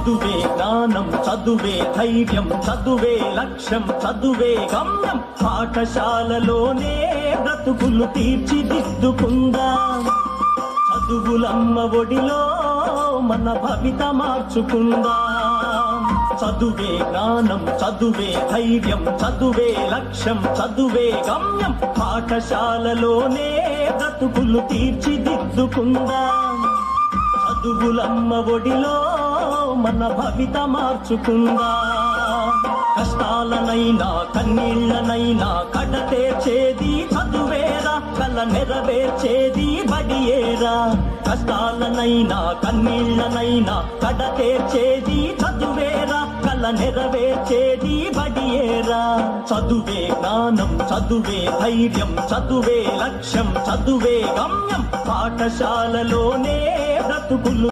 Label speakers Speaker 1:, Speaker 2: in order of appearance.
Speaker 1: చదువే జ్ఞానం, చదువే ధైర్యం, చదువే లక్ష్యం, చదువే గమ్యం. పాఠశాలలోనే బ్రతుకులు తీర్చిదిద్దుకుందాం. చదువులమ్మ ఒడిలో మన భవిత మార్చుకుందాం. చదువే జ్ఞానం, చదువే ధైర్యం, చదువే లక్ష్యం, చదువే గమ్యం. పాఠశాలలోనే బ్రతుకులు తీర్చిదిద్దుకుందాం. చదువులమ్మ ఒడిలో మన భవిత మార్చుకుందాం. కష్టాలనైనా కన్నీళ్లనైనా కడతేర్చేది చదువేరా, కల నెరవేర్చేది బడియేరా. కష్టాలనైనా కన్నీళ్లనైనా కడతేర్చేది చదువేరా, కల నెరవేర్చేది బడియేరా. చదువే జ్ఞానం, చదువే ధైర్యం, చదువే లక్ష్యం, చదువే గమ్యం. పాఠశాలలోనే బ్రతుకులు